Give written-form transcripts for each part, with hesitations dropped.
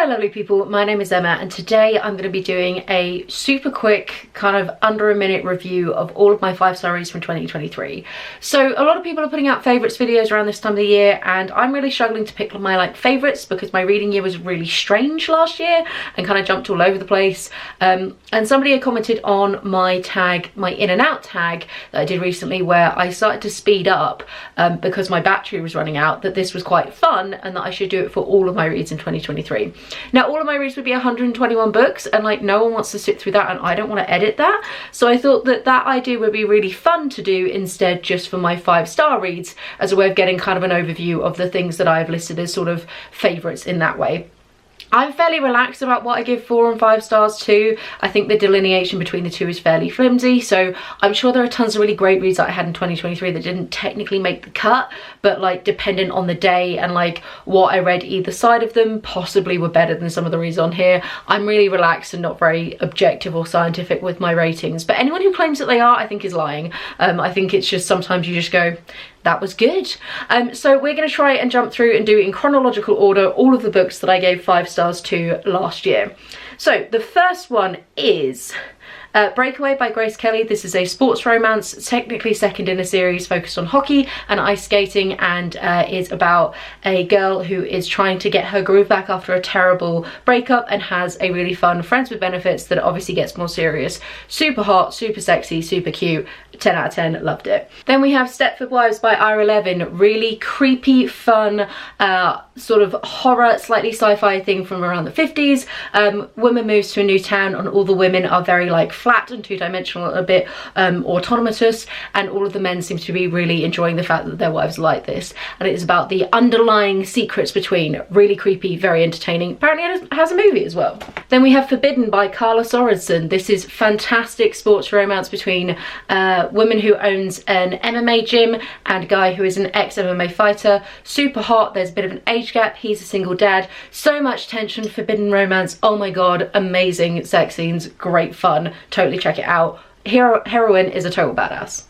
Hello lovely people, my name is Emma and today I'm going to be doing a super quick kind of under a minute review of all of my 5-star reads from 2023. So a lot of people are putting out favourites videos around this time of the year and I'm really struggling to pick my favourites because my reading year was really strange last year and kind of jumped all over the place. And somebody had commented on my tag, my in and out tag that I did recently where I started to speed up because my battery was running out, that this was quite fun and that I should do it for all of my reads in 2023. Now all of my reads would be 121 books and no one wants to sit through that and I don't want to edit that, so I thought that that idea would be really fun to do instead just for my 5-star reads as a way of getting kind of an overview of the things that I've listed as sort of favourites in that way. I'm fairly relaxed about what I give 4 and 5 stars to. I think the delineation between the two is fairly flimsy, so I'm sure there are tons of really great reads that I had in 2023 that didn't technically make the cut, but dependent on the day and what I read either side of them possibly were better than some of the reads on here. I'm really relaxed and not very objective or scientific with my ratings, but anyone who claims that they are I think is lying. I think it's just sometimes you just go, that was good. So we're going to try and jump through and do in chronological order all of the books that I gave 5 stars to last year. So the first one is Breakaway by Grace Kelly. This is a sports romance, technically second in a series focused on hockey and ice skating, and is about a girl who is trying to get her groove back after a terrible breakup and has a really fun friends with benefits that obviously gets more serious. Super hot, super sexy, super cute. 10 out of 10, loved it. Then we have Stepford Wives by Levin. Really creepy, fun, sort of horror, slightly sci-fi thing from around the 50s. Woman moves to a new town and all the women are very flat and two-dimensional, a bit autonomous, and all of the men seem to be really enjoying the fact that their wives are like this, and it is about the underlying secrets between. Really creepy, very entertaining. Apparently it has a movie as well. Then we have Forbidden by Karla Sorensen. This is fantastic sports romance between woman who owns an MMA gym and a guy who is an ex-MMA fighter. Super hot, there's a bit of an age gap, he's a single dad. So much tension, forbidden romance, oh my god, amazing sex scenes, great fun, totally check it out. Heroine is a total badass.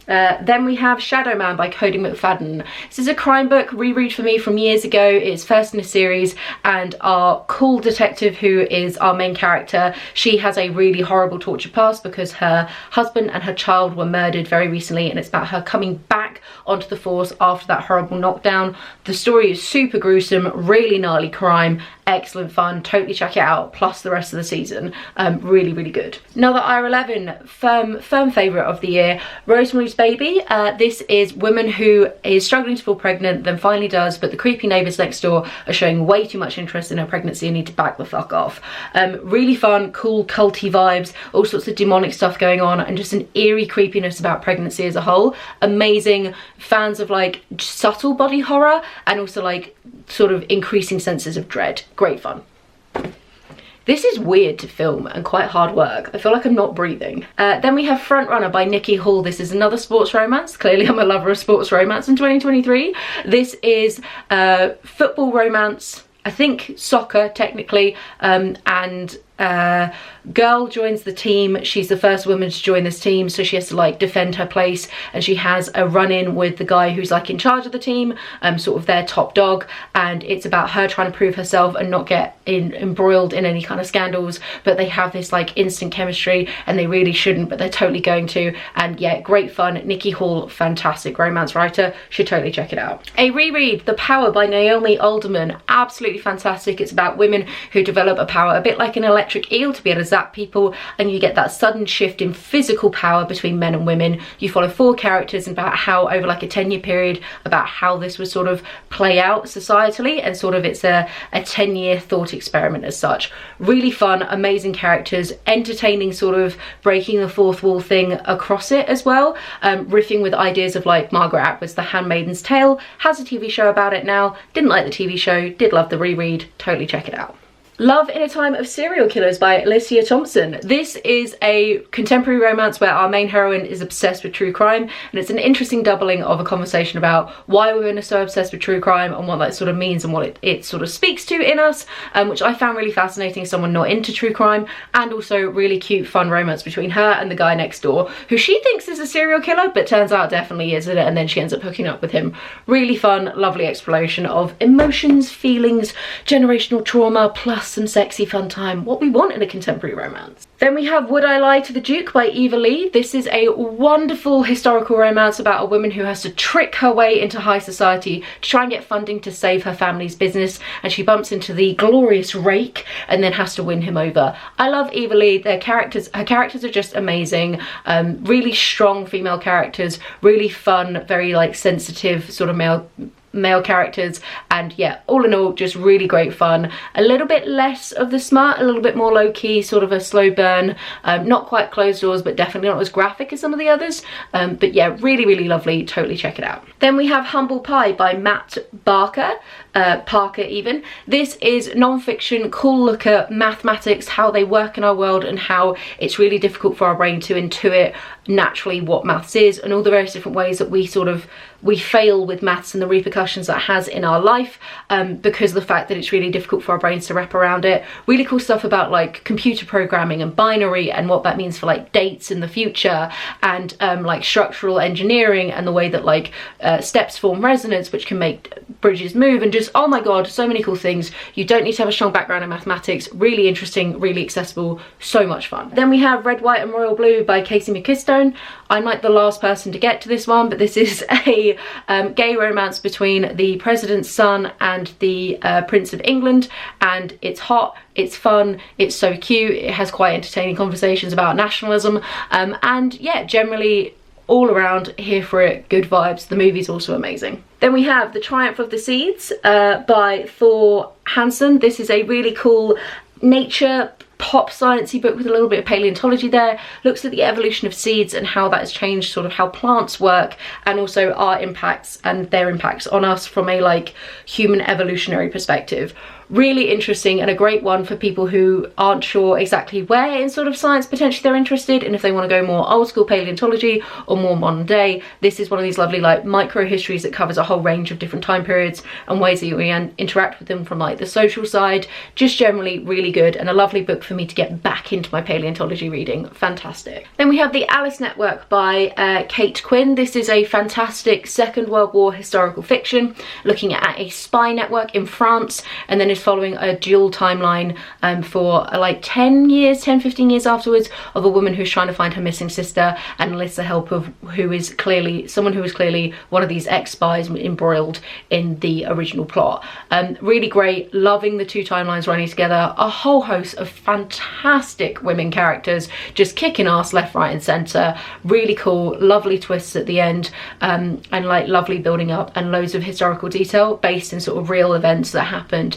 Then we have Shadow Man by Cody McFadyen. This is a crime book reread for me from years ago. It's first in a series, and our cool detective who is our main character, she has a really horrible tortured past because her husband and her child were murdered very recently, and it's about her coming back onto the force after that horrible knockdown. The story is super gruesome, really gnarly crime, excellent fun, totally check it out, plus the rest of the season. Really good. Another IR11 firm favourite of the year, Rosemary's Baby. This is woman who is struggling to fall pregnant, then finally does, but the creepy neighbours next door are showing way too much interest in her pregnancy and need to back the fuck off. Really fun, cool, culty vibes, all sorts of demonic stuff going on, and just an eerie creepiness about pregnancy as a whole. Amazing. Fans of subtle body horror and also sort of increasing senses of dread. Great fun. This is weird to film and quite hard work. I feel like I'm not breathing. Then we have Frontrunner by Nikki. This is another sports romance. Clearly I'm a lover of sports romance in 2023. This is football romance, I think soccer technically, and girl joins the team. She's the first woman to join this team, so she has to defend her place, and she has a run-in with the guy who's in charge of the team, sort of their top dog, and it's about her trying to prove herself and not get embroiled in any kind of scandals, but they have this instant chemistry and they really shouldn't, but they're totally going to. And yeah, great fun. Nikki Hall, fantastic romance writer, should totally check it out. A reread, The Power by Naomi, Alderman. Absolutely fantastic. It's about women who develop a power a bit like an electric eel to be able to zap people, and you get that sudden shift in physical power between men and women. You follow 4 characters and about how over a 10-year period about how this would sort of play out societally, and sort of it's a 10-year thought experiment as such. Really fun, amazing characters, entertaining, sort of breaking the fourth wall thing across it as well, riffing with ideas of Margaret Atwood's The Handmaid's Tale. Has a TV show about it now, didn't like the TV show, did love the reread, totally check it out. Love in a Time of Serial Killers by Alicia Thompson. This is a contemporary romance where our main heroine is obsessed with true crime, and it's an interesting doubling of a conversation about why women are so obsessed with true crime and what that sort of means and what it sort of speaks to in us, which I found really fascinating as someone not into true crime, and also really cute fun romance between her and the guy next door who she thinks is a serial killer but turns out definitely isn't, and then she ends up hooking up with him. Really fun, lovely exploration of emotions, feelings, generational trauma, plus just some sexy fun time, what we want in a contemporary romance. Then we have Would I Lie to the Duke by Eva Leigh. This is a wonderful historical romance about a woman who has to trick her way into high society to try and get funding to save her family's business, and she bumps into the glorious Rake and then has to win him over. I love Eva Leigh. Her characters are just amazing. Really strong female characters, really fun, very like sensitive sort of male characters, and yeah, all in all, just really great fun. A little bit less of the smut, a little bit more low-key, sort of a slow burn, not quite closed doors, but definitely not as graphic as some of the others, but yeah, really, really lovely. Totally check it out. Then we have Humble Pie by Matt Parker even. This is non-fiction, cool look at mathematics, how they work in our world, and how it's really difficult for our brain to intuit naturally what maths is, and all the various different ways that we fail with maths and the repercussions that has in our life, because of the fact that it's really difficult for our brains to wrap around it. Really cool stuff about like computer programming and binary and what that means for like dates in the future, and like structural engineering and the way that like steps form resonance, which can make bridges move, and just, oh my god, so many cool things. You don't need to have a strong background in mathematics. Really interesting, really accessible, so much fun. Then we have Red, White and Royal Blue by Casey McQuiston. I'm like the last person to get to this one, but this is a gay romance between the president's son and the Prince of England, and it's hot, it's fun, it's so cute, it has quite entertaining conversations about nationalism, and yeah, generally all around here for it, good vibes. The movie's also amazing. Then we have The Triumph of the Seeds by Thor Hanson. This is a really cool nature pop sciencey book with a little bit of paleontology there. Looks at the evolution of seeds and how that has changed sort of how plants work, and also our impacts and their impacts on us from a like human evolutionary perspective. Really interesting, and a great one for people who aren't sure exactly where in sort of science potentially they're interested, and if they want to go more old school paleontology or more modern day, this is one of these lovely like micro histories that covers a whole range of different time periods and ways that we interact with them from like the social side. Just generally really good, and a lovely book for me to get back into my paleontology reading. Fantastic. Then we have The Alice Network by Kate Quinn. This is a fantastic Second World War historical fiction looking at a spy network in France, and then is following a dual timeline for like 15 years afterwards, of a woman who's trying to find her missing sister and enlists the help of someone who is clearly one of these ex-spies embroiled in the original plot. Really great, loving the two timelines running together. A whole host of fantastic women characters just kicking ass left, right and centre. Really cool, lovely twists at the end, and like lovely building up, and loads of historical detail based in sort of real events that happened.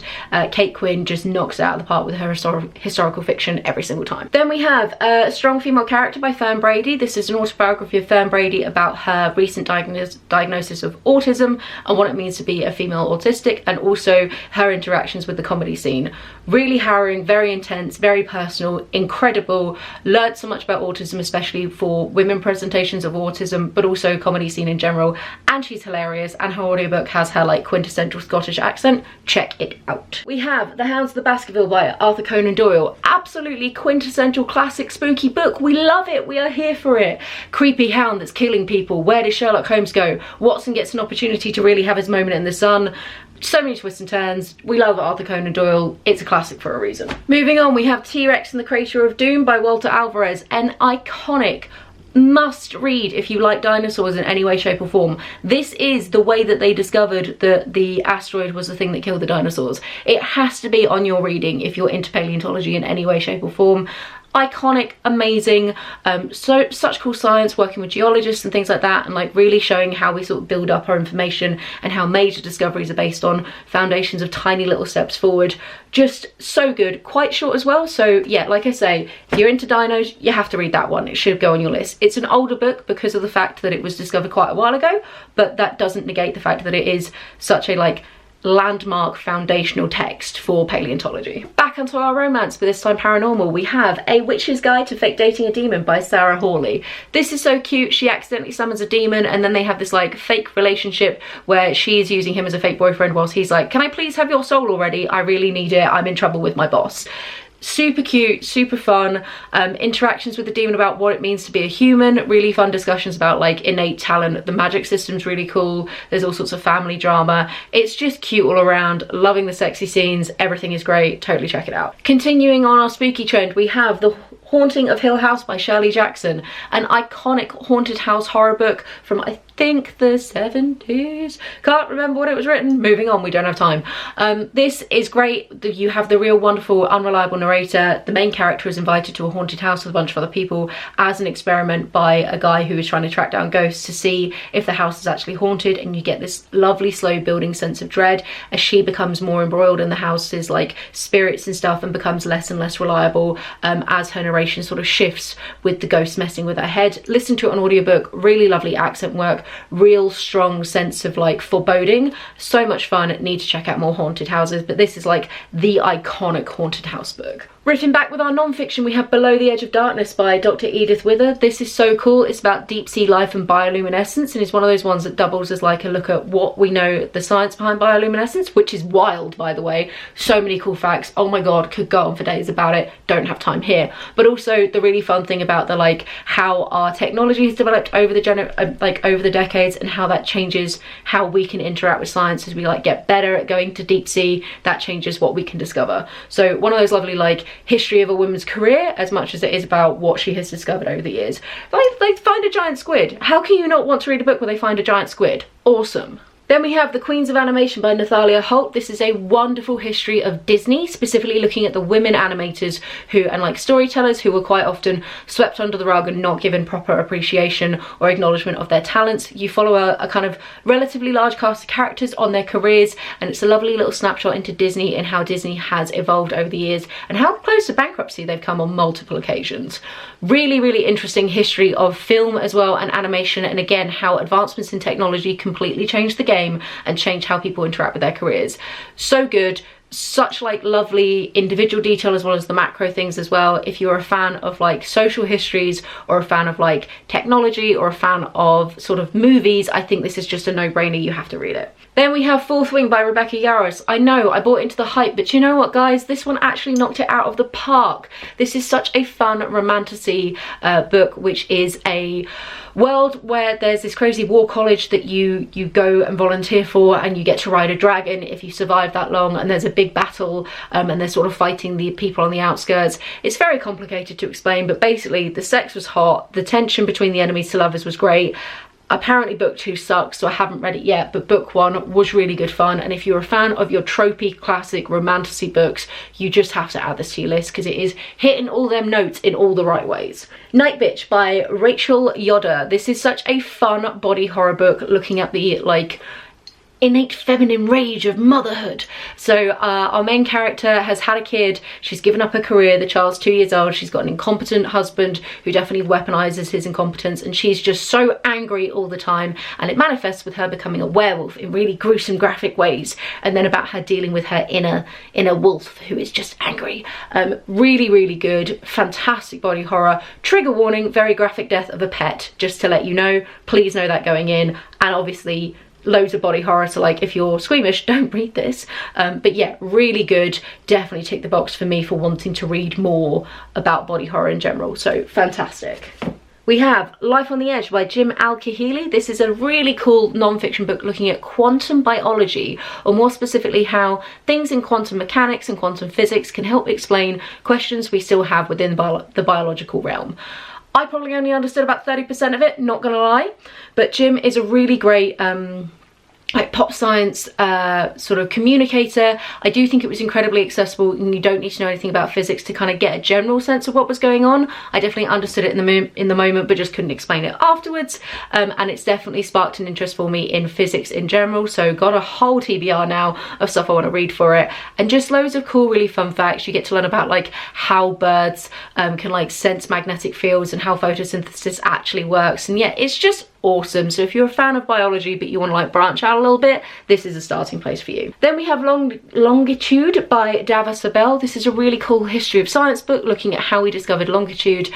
Kate Quinn just knocks it out of the park with her historical fiction every single time. Then we have A Strong Female Character by Fern Brady. This is an autobiography of Fern Brady about her recent diagnosis of autism and what it means to be a female autistic, and also her interactions with the comedy scene. Really harrowing, very intense, very personal, incredible. Learned so much about autism, especially for women presentations of autism, but also comedy scene in general, and she's hilarious, and her audiobook has her like quintessential Scottish accent. Check it out. We have The Hounds of the Baskervilles by Arthur Conan Doyle. Absolutely quintessential classic spooky book. We love it. We are here for it. Creepy hound that's killing people. Where does Sherlock Holmes go? Watson gets an opportunity to really have his moment in the sun. So many twists and turns. We love Arthur Conan Doyle. It's a classic for a reason. Moving on, we have T-Rex and the Crater of Doom by Walter Alvarez. An iconic must read if you like dinosaurs in any way, shape or form. This is the way that they discovered that the asteroid was the thing that killed the dinosaurs. It has to be on your reading if you're into paleontology in any way, shape or form. Iconic, amazing, such cool science, working with geologists and things like that, and like really showing how we sort of build up our information and how major discoveries are based on foundations of tiny little steps forward. Just so good, quite short as well. So yeah, like I say, if you're into dinos, you have to read that one. It should go on your list. It's an older book because of the fact that it was discovered quite a while ago, but that doesn't negate the fact that it is such a like landmark foundational text for paleontology. Back onto our romance, but this time paranormal. We have A Witch's Guide to Fake Dating a Demon by Sarah Hawley. This is so cute. She accidentally summons a demon, and then they have this like fake relationship where she's using him as a fake boyfriend whilst he's like, can I please have your soul already? I really need it. I'm in trouble with my boss. super cute, super fun, interactions with the demon about what it means to be a human, really fun discussions about like innate talent. The magic system's really cool. There's all sorts of family drama. It's just cute all around, loving the sexy scenes, everything is great, totally check it out. Continuing on our spooky trend, we have The Haunting of Hill House by Shirley Jackson, an iconic haunted house horror book from I think the 70s. Can't remember what it was written. Moving on, we don't have time. This is great. You have the real wonderful unreliable narrator. The main character is invited to a haunted house with a bunch of other people as an experiment by a guy who is trying to track down ghosts to see if the house is actually haunted, and you get this lovely slow building sense of dread as she becomes more embroiled in the house's like spirits and stuff and becomes less and less reliable as her narration sort of shifts with the ghosts messing with her head. Listen to it on audiobook, really lovely accent work, real strong sense of like foreboding, so much fun. Need to check out more haunted houses, but this is like the iconic haunted house book. Written back with our non-fiction, we have Below the Edge of Darkness by Dr. Edith Widder. This is so cool. It's about deep sea life and bioluminescence, and it's one of those ones that doubles as like a look at what we know the science behind bioluminescence, which is wild, by the way. So many cool facts. Oh my god, could go on for days about it. Don't have time here. But also the really fun thing about the like how our technology has developed over the over the decades, and how that changes how we can interact with science as we like get better at going to deep sea. That changes what we can discover. So one of those lovely like history of a woman's career as much as it is about what she has discovered over the years. Like they find a giant squid. How can you not want to read a book where they find a giant squid? Awesome. Then we have The Queens of Animation by Nathalia Holt. This is a wonderful history of Disney, specifically looking at the women animators who, and like storytellers who were quite often swept under the rug and not given proper appreciation or acknowledgement of their talents. You follow a kind of relatively large cast of characters on their careers, and it's a lovely little snapshot into Disney and how Disney has evolved over the years and how close to bankruptcy they've come on multiple occasions. Really, really interesting history of film as well and animation, and again how advancements in technology completely changed the game and change how people interact with their careers. So good. Such like lovely individual detail as well as the macro things as well. If you're a fan of like social histories or a fan of like technology or a fan of sort of movies, I think this is just a no-brainer. You have to read it. Then we have Fourth Wing by Rebecca Yarros. I know I bought into the hype, but you know what guys, this one actually knocked it out of the park. This is such a fun romantasy book, which is a world where there's this crazy war college that you go and volunteer for, and you get to ride a dragon if you survive that long, and there's a big battle and they're sort of fighting the people on the outskirts. It's very complicated to explain, but basically the sex was hot, the tension between the enemies to lovers was great. Apparently book 2 sucks, so I haven't read it yet, but book 1 was really good fun, and if you're a fan of your tropey classic romantasy books, you just have to add this to your list because it is hitting all them notes in all the right ways. Night Bitch by Rachel Yoder. This is such a fun body horror book looking at the like innate feminine rage of motherhood. So our main character has had a kid, she's given up her career, the child's 2 years old, she's got an incompetent husband who definitely weaponizes his incompetence, and she's just so angry all the time, and it manifests with her becoming a werewolf in really gruesome graphic ways, and then about her dealing with her inner wolf who is just angry. Really, really good, fantastic body horror. Trigger warning, very graphic death of a pet, just to let you know, please know that going in, and obviously loads of body horror, so like if you're squeamish, don't read this. But yeah, really good. Definitely tick the box for me for wanting to read more about body horror in general, so fantastic. We have Life on the Edge by Jim Al-Khalili. This is a really cool non-fiction book looking at quantum biology, or more specifically how things in quantum mechanics and quantum physics can help explain questions we still have within the biological realm. I probably only understood about 30% of it, not gonna lie, but Jim is a really great like pop science sort of communicator. I do think it was incredibly accessible, and you don't need to know anything about physics to kind of get a general sense of what was going on. I definitely understood it in the moment, but just couldn't explain it afterwards. And it's definitely sparked an interest for me in physics in general, so got a whole TBR now of stuff I want to read for it, and just loads of cool, really fun facts. You get to learn about like how birds can like sense magnetic fields and how photosynthesis actually works, and yeah, it's just awesome. So if you're a fan of biology but you want to like branch out a little bit, this is a starting place for you. Then we have Longitude by Davos Abel. This is a really cool history of science book looking at how we discovered longitude,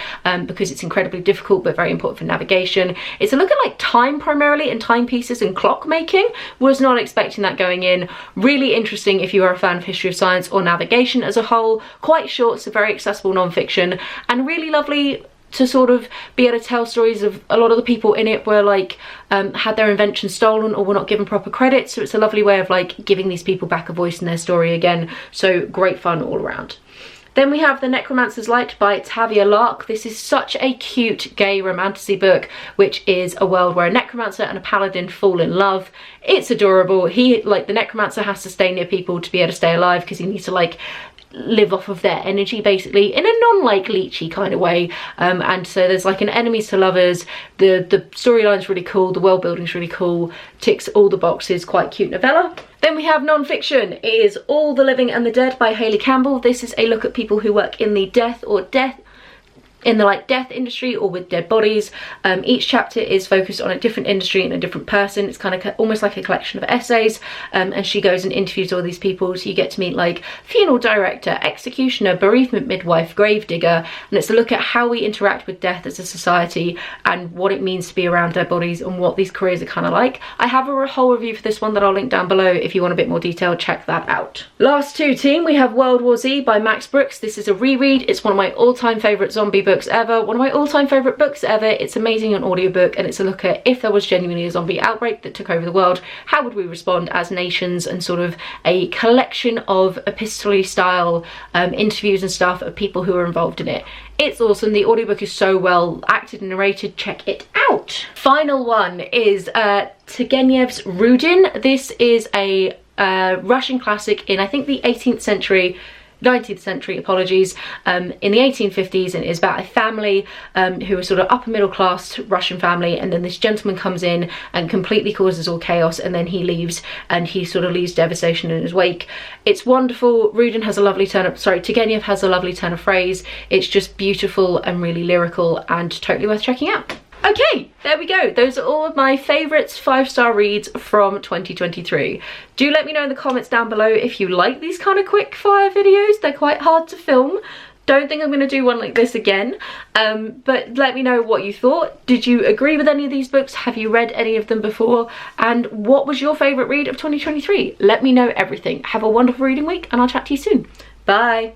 because it's incredibly difficult but very important for navigation. It's a look at like time primarily, and timepieces and clock making. Was not expecting that going in. Really interesting if you are a fan of history of science or navigation as a whole. Quite short, so very accessible non-fiction, and really lovely to sort of be able to tell stories of a lot of the people in it were like had their inventions stolen or were not given proper credit, so it's a lovely way of like giving these people back a voice in their story again. So great fun all around. Then we have The Necromancer's Light by Tavia Lark. This is such a cute gay romantasy book, which is a world where a necromancer and a paladin fall in love. It's adorable. The necromancer has to stay near people to be able to stay alive, because he needs to like live off of their energy basically, in a non-like leechy kind of way, and so there's like an enemies to lovers. The storyline's really cool, the world building's really cool, ticks all the boxes, quite cute novella. Then we have non-fiction. It is All the Living and the Dead by Hayley Campbell. This is a look at people who work in the death industry or with dead bodies. Each chapter is focused on a different industry and a different person. It's kind of almost like a collection of essays, and she goes and interviews all these people, so you get to meet like funeral director, executioner, bereavement midwife, gravedigger, and it's a look at how we interact with death as a society and what it means to be around dead bodies and what these careers are kind of like. I have a whole review for this one that I'll link down below. If you want a bit more detail, check that out. Last two, team, we have World War Z by Max Brooks. This is a reread. It's one of my all-time favourite zombie books ever, one of my all-time favourite books ever. It's amazing, an audiobook, and it's a look at if there was genuinely a zombie outbreak that took over the world, how would we respond as nations, and sort of a collection of epistolary style interviews and stuff of people who are involved in it. It's awesome. The audiobook is so well acted and narrated. Check it out. Final one is Turgenev's Rudin. This is a Russian classic in, I think, the 19th century, apologies, in the 1850s, and it is about a family who are sort of upper middle class Russian family, and then this gentleman comes in and completely causes all chaos, and then he leaves, and he sort of leaves devastation in his wake. It's wonderful. Rudin has a lovely Turgenev has a lovely turn of phrase. It's just beautiful and really lyrical and totally worth checking out. Okay, there we go. Those are all of my favourites 5-star reads from 2023. Do let me know in the comments down below if you like these kind of quick fire videos. They're quite hard to film. Don't think I'm going to do one like this again, but let me know what you thought. Did you agree with any of these books? Have you read any of them before? And what was your favourite read of 2023? Let me know everything. Have a wonderful reading week, and I'll chat to you soon. Bye.